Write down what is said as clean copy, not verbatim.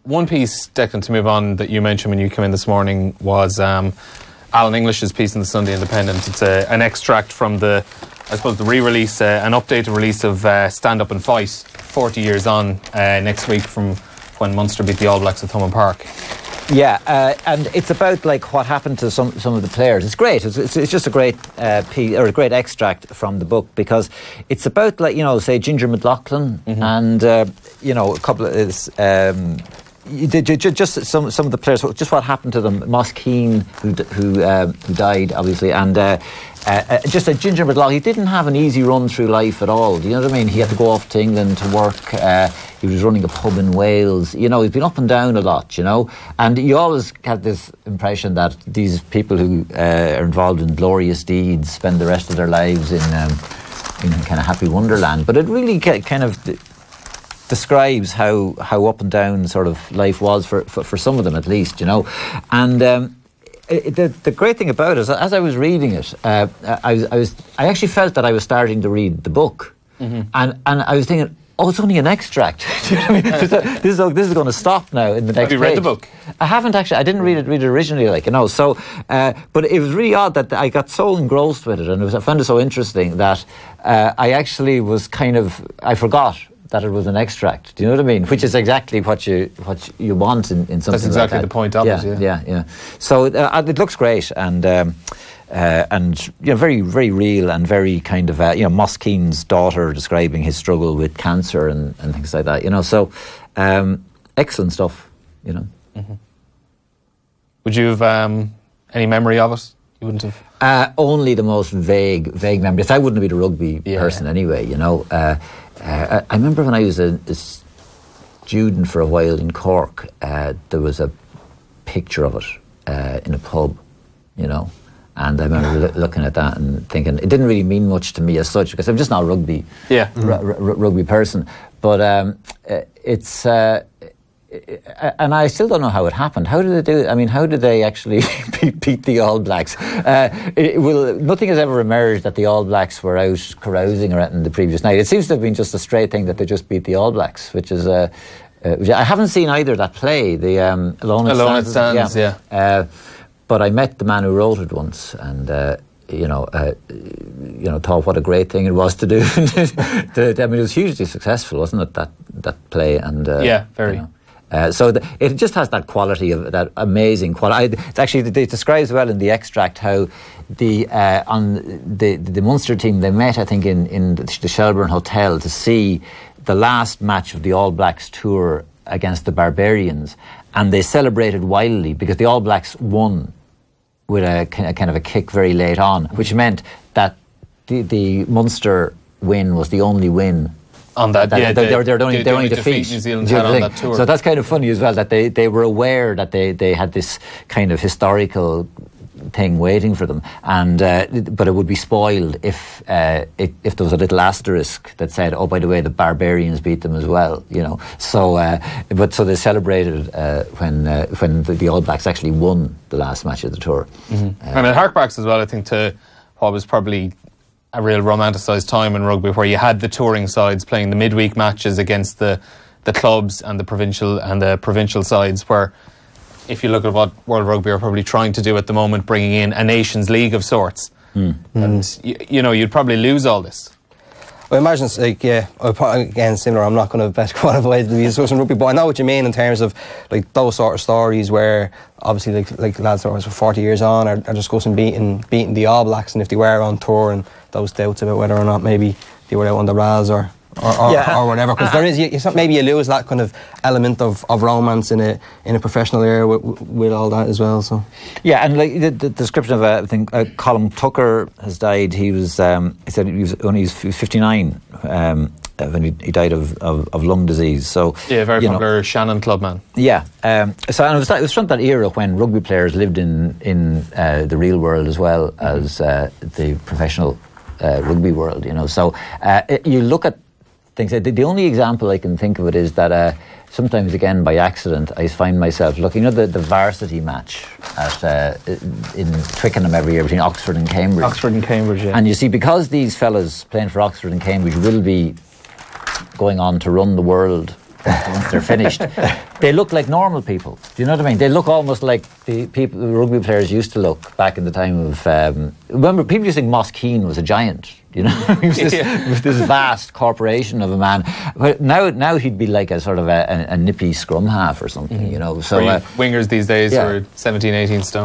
one piece, Declan, to move on, that you mentioned when you came in this morning was Alan English's piece in the Sunday Independent. It's an extract from the re-release, an updated release of Stand Up and Fight, 40 years on, next week from when Munster beat the All Blacks at Thomond Park. Yeah, and it's about like what happened to some of the players. It's great. It's just a great piece, or a great extract from the book, because it's about, like, you know, say Ginger McLaughlin and you know, a couple of just some of the players. Just what happened to them. Moss Keane, who died, obviously, and just a Ginger McLaughlin. He didn't have an easy run through life at all. Do you know what I mean? He had to go off to England to work. He was running a pub in Wales. You know, he's been up and down a lot, you know. And you always had this impression that these people who are involved in glorious deeds spend the rest of their lives in kind of happy wonderland. But it really kind of describes how up and down sort of life was for some of them, at least, you know. And the great thing about it is, as I was reading it, I actually felt that I was starting to read the book, and I was thinking, oh, it's only an extract. Do you know what I mean? This is going to stop now in the next page. Have you read the book? I haven't actually. I didn't read it originally, like, you know. So, but it was really odd that I got so engrossed with it, and I found it so interesting that I actually was I forgot that it was an extract. Do you know what I mean? Which is exactly what you want in something. That's exactly like that. The point of it. Yeah. So it looks great, and you know, very, very real, and very kind of you know, Moss Keane's daughter describing his struggle with cancer and things like that. You know, so excellent stuff. You know. Would you have any memory of it? You wouldn't have. Only the most vague memories. I wouldn't be the rugby person anyway. You know. I remember when I was a student for a while in Cork, there was a picture of it in a pub, you know, and I remember looking at that and thinking it didn't really mean much to me as such, because I'm just not a rugby person. But it's and I still don't know how it happened. How did they do it? I mean, how did they actually beat the All Blacks? Nothing has ever emerged that the All Blacks were out carousing or anything the previous night. It seems to have been just a straight thing that they just beat the All Blacks, which is which I haven't seen either that play, the Alone It Stands. Yeah. But I met the man who wrote it once, and thought what a great thing it was to do. I mean, it was hugely successful, wasn't it? That play, and very. You know, so it just has that quality, of that amazing quality. It describes well in the extract how on the Munster team, they met, I think, in the Shelbourne Hotel to see the last match of the All Blacks tour against the Barbarians, and they celebrated wildly because the All Blacks won with a kind of a kick very late on, which meant that the Munster win was the only win on that. They're only defeat New Zealand had on that tour. So that's kind of funny as well, that they were aware that they had this kind of historical thing waiting for them, and but it would be spoiled if there was a little asterisk that said, oh, by the way, the Barbarians beat them as well, you know. So so they celebrated when the All Blacks actually won the last match of the tour. And it harkbacks as well, I think, to what was probably a real romanticised time in rugby, where you had the touring sides playing the midweek matches against the clubs and the provincial sides, where, if you look at what World Rugby are probably trying to do at the moment, bringing in a Nations League of sorts, and you know, you'd probably lose all this. I imagine it's like, again, similar. I'm not going to best qualify the discussion rugby, but I know what you mean in terms of like those sort of stories where obviously like lads that was for 40 years on are discussing beating the All Blacks, and if they were on tour, and those doubts about whether or not maybe they were out on the Raz or whatever, because there is maybe you lose that kind of element of romance in a professional era with all that as well. So and like the description of I think Colin Tucker has died. He was he said he was 59 when he died of lung disease. So very popular Shannon clubman. So and it was from that era when rugby players lived in the real world as well as the professional rugby world, you know. So you look at things. The only example I can think of it is that sometimes, again by accident, I find myself looking at the varsity match in Twickenham every year between Oxford and Cambridge. And you see, because these fellas playing for Oxford and Cambridge will be going on to run the world once they're finished, they look like normal people. Do you know what I mean? They look almost like the rugby players used to look back in the time of. Remember, people used to think Moss Keane was a giant. You know, he was this vast corporation of a man. But now he'd be like a sort of a nippy scrum half or something. You know, so wingers these days are 17, 18 stone.